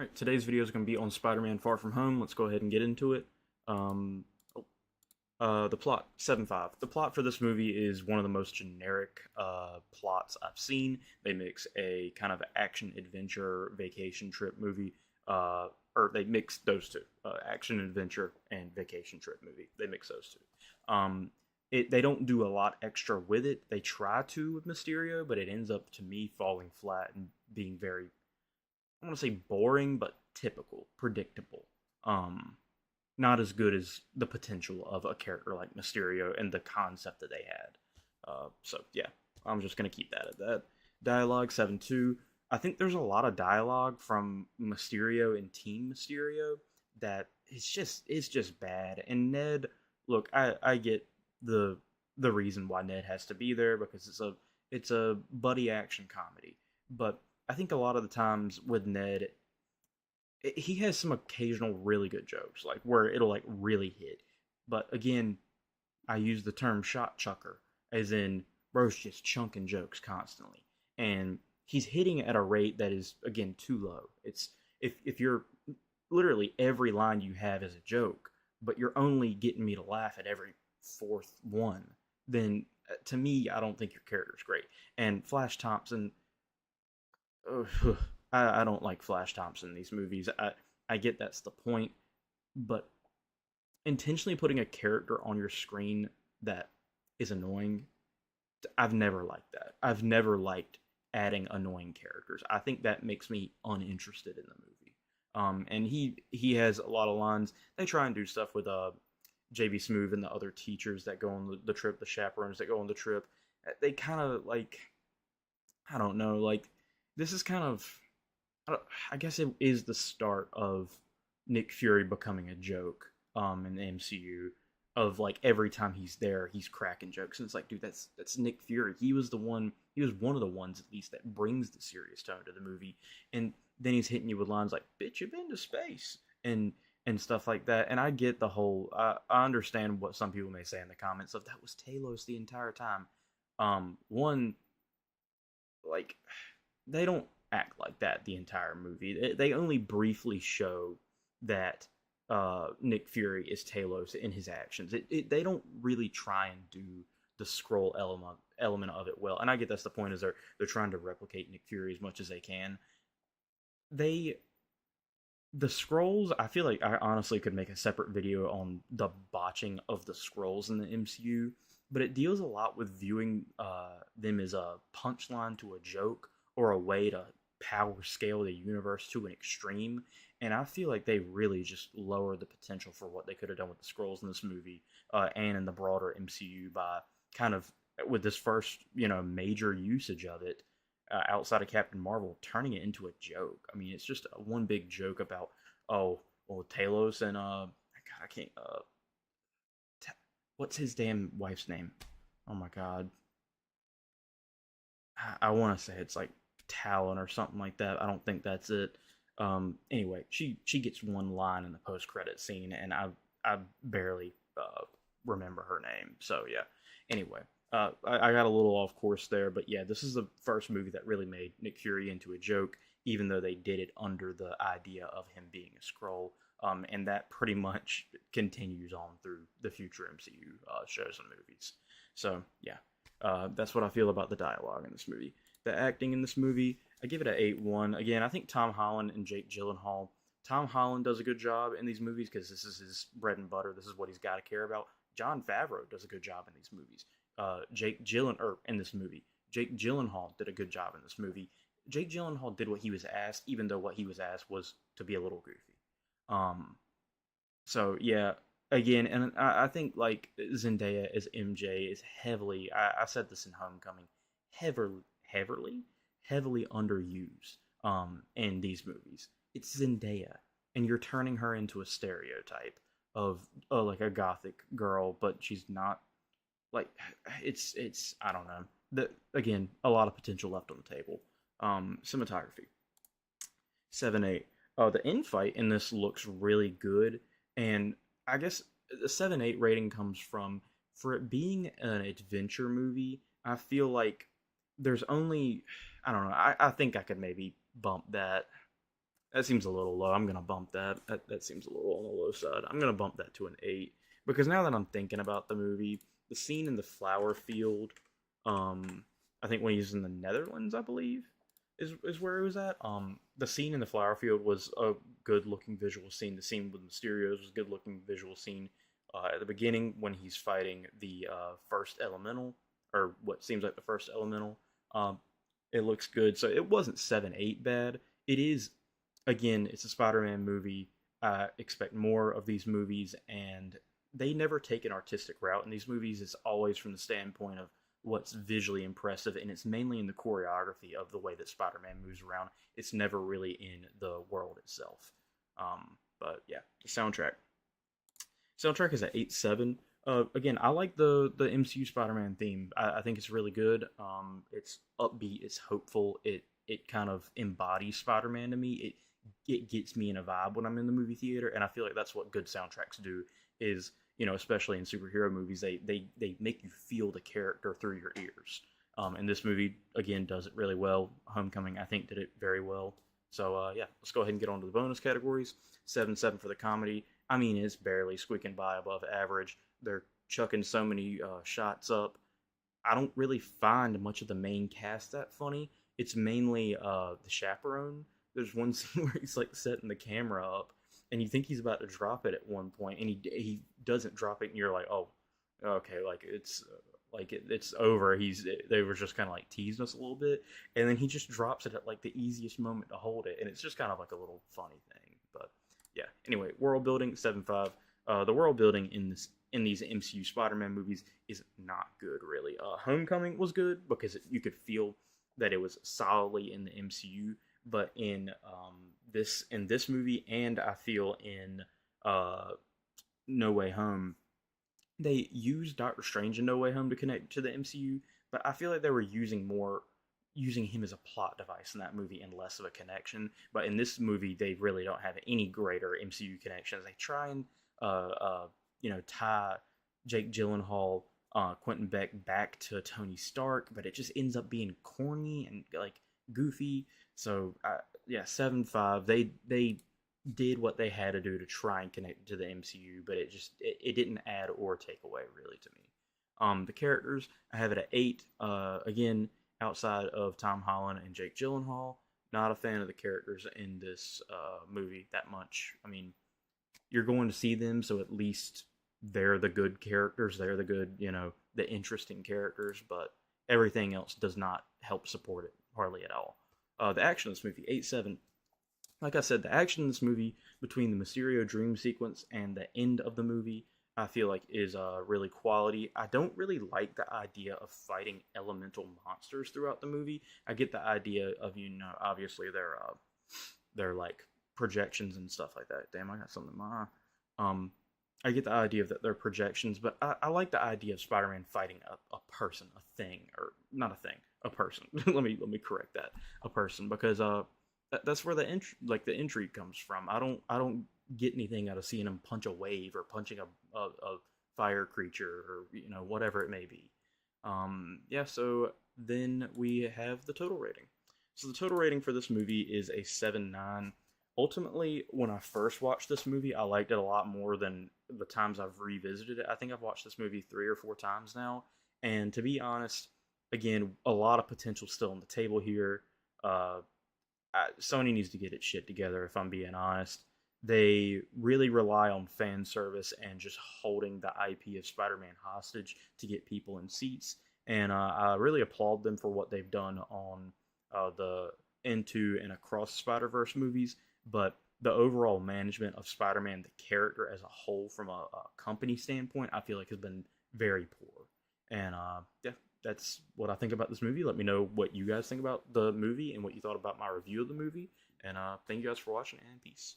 Alright, today's video is going to be on Spider-Man Far From Home. Let's go ahead and get into it. The plot, 7-5. The plot for this movie is one of the most generic plots I've seen. They mix a kind of action-adventure vacation trip movie, or they mix those two, action-adventure and vacation trip movie. They mix those two. They don't do a lot extra with it. They try to with Mysterio, but it ends up, to me, falling flat and being very, I want to say boring, but typical, predictable. Not as good as the potential of a character like Mysterio and the concept that they had. So yeah, I'm just gonna keep that at that. Dialogue 7-2. I think there's a lot of dialogue from Mysterio and Team Mysterio that it's just bad. And Ned, look, I get the reason why Ned has to be there because it's a buddy action comedy, but I think a lot of the times with Ned, he has some occasional really good jokes, like where it'll like really hit. But again, I use the term shot chucker, as in bro's just chunking jokes constantly, and he's hitting at a rate that is again too low. It's if you're literally every line you have is a joke, but you're only getting me to laugh at every fourth one, then to me, I don't think your character's great. And Flash Thompson, ugh, I don't like Flash Thompson in these movies. I get that's the point, but intentionally putting a character on your screen that is annoying, I've never liked that. I've never liked adding annoying characters. I think that makes me uninterested in the movie. And he has a lot of lines. They try and do stuff with JB Smoove and the other teachers that go on the trip, the chaperones that go on the trip. They kind of like, I don't know, like this is kind of, I guess it is the start of Nick Fury becoming a joke in the MCU. Of like every time he's there, he's cracking jokes, and it's like, dude, that's Nick Fury. He was the one. He was one of the ones at least that brings the serious tone to the movie. And then he's hitting you with lines like "bitch, you've been to space" and stuff like that. And I get the whole. I understand what some people may say in the comments of that was Talos the entire time. One, like, they don't act like that the entire movie. They only briefly show that Nick Fury is Talos in his actions. They don't really try and do the scroll element of it well. And I get that's the point, is they're trying to replicate Nick Fury as much as they can. They the scrolls, I feel like I honestly could make a separate video on the botching of the scrolls in the MCU, but it deals a lot with viewing them as a punchline to a joke or a way to power scale the universe to an extreme. And I feel like they really just lowered the potential for what they could have done with the scrolls in this movie and in the broader MCU by kind of with this first major usage of it outside of Captain Marvel, turning it into a joke. I mean, it's just one big joke about, oh, well, Talos and God, I can't what's his damn wife's name? Oh my god, I want to say it's like Talon or something like that. I don't think that's it. Anyway, she gets one line in the post credit scene, and I barely remember her name. So yeah. Anyway, I got a little off course there, but yeah, this is the first movie that really made Nick Fury into a joke, even though they did it under the idea of him being a Skrull. And that pretty much continues on through the future MCU shows and movies. So yeah, that's what I feel about the dialogue in this movie. The acting in this movie, I give it a 8-1. Again, I think Tom Holland and Jake Gyllenhaal. Tom Holland does a good job in these movies because this is his bread and butter. This is what he's got to care about. Jon Favreau does a good job in these movies. In this movie, Jake Gyllenhaal did a good job in this movie. Jake Gyllenhaal did what he was asked, even though what he was asked was to be a little goofy. So yeah, again, and I think like Zendaya as MJ is heavily. I said this in Homecoming, heavily, heavily underused. In these movies, it's Zendaya, and you're turning her into a stereotype of like a gothic girl, but she's not. Like it's I don't know. Again, a lot of potential left on the table. Cinematography 7-8. The infight in this looks really good, and I guess the 7-8 rating comes from, for it being an adventure movie, I feel like there's only, I don't know, I think I could maybe bump that That seems a little low. I'm gonna bump that. That seems a little on the low side. I'm gonna bump that to an 8 because now that I'm thinking about the movie, the scene in the flower field, um, I think when he's in the Netherlands, I believe, is where he was at. The scene in the flower field was a good looking visual scene. The scene with Mysterios was a good looking visual scene. At the beginning, when he's fighting the first elemental, or what seems like the first elemental, um, it looks good. So it wasn't 7-8 bad. It is, again, it's a Spider-Man movie. I expect more of these movies, and they never take an artistic route in these movies. It's always from the standpoint of what's visually impressive, and it's mainly in the choreography of the way that Spider-Man moves around. It's never really in the world itself. But yeah, the soundtrack. Soundtrack is at 8.7. Again, I like the MCU Spider-Man theme. I think it's really good. It's upbeat. It's hopeful. It kind of embodies Spider-Man to me. It gets me in a vibe when I'm in the movie theater, and I feel like that's what good soundtracks do. Is, especially in superhero movies, they make you feel the character through your ears. And this movie again does it really well. Homecoming, I think, did it very well. So yeah, let's go ahead and get on to the bonus categories. 7.7 for the comedy. I mean, it's barely squeaking by above average. They're chucking so many shots up. I don't really find much of the main cast that funny. It's mainly the chaperone. There's one scene where he's like setting the camera up, and you think he's about to drop it at one point, and he doesn't drop it, and you're like, oh, okay, like it's over. They were just kind of like teasing us a little bit, and then he just drops it at like the easiest moment to hold it, and it's just kind of like a little funny thing. But yeah, anyway, world building 7.5. The world building in these MCU Spider-Man movies is not good, really. Homecoming was good because you could feel that it was solidly in the MCU, but in this movie, and I feel in uh, No Way Home, they used Doctor Strange in No Way Home to connect to the MCU, but I feel like they were using him as a plot device in that movie and less of a connection. But in this movie, they really don't have any greater MCU connections. They try and tie Jake Gyllenhaal, Quentin Beck back to Tony Stark, but it just ends up being corny and like goofy. So yeah, 7.5. They did what they had to do to try and connect to the MCU, but it didn't add or take away really to me. The characters, I have it at 8. Again, outside of Tom Holland and Jake Gyllenhaal, not a fan of the characters in this movie that much. I mean, you're going to see them, so at least they're the good characters. They're the good, the interesting characters, but everything else does not help support it hardly at all. The action of this movie, 8.7. Like I said, the action in this movie between the Mysterio dream sequence and the end of the movie, I feel like is really quality. I don't really like the idea of fighting elemental monsters throughout the movie. I get the idea of, obviously they're like projections and stuff like that. Damn, I got something in my eye. I get the idea of that they're projections, but I like the idea of Spider-Man fighting a person, a thing, or not a thing, a person. let me correct that, a person, because that's where the intrigue comes from. I don't get anything out of seeing him punch a wave or punching a fire creature or whatever it may be. Yeah, so then we have the total rating. So the total rating for this movie is a 7.9. Ultimately, when I first watched this movie, I liked it a lot more than the times I've revisited it. I think I've watched this movie 3 or 4 times now, and to be honest, again, a lot of potential still on the table here. Uh, Sony needs to get its shit together, if I'm being honest. They really rely on fan service and just holding the IP of Spider-Man hostage to get people in seats. And I really applaud them for what they've done on the Into and Across Spider-Verse movies. But the overall management of Spider-Man, the character as a whole, from a company standpoint, I feel like has been very poor. And yeah, that's what I think about this movie. Let me know what you guys think about the movie and what you thought about my review of the movie. And thank you guys for watching, and peace.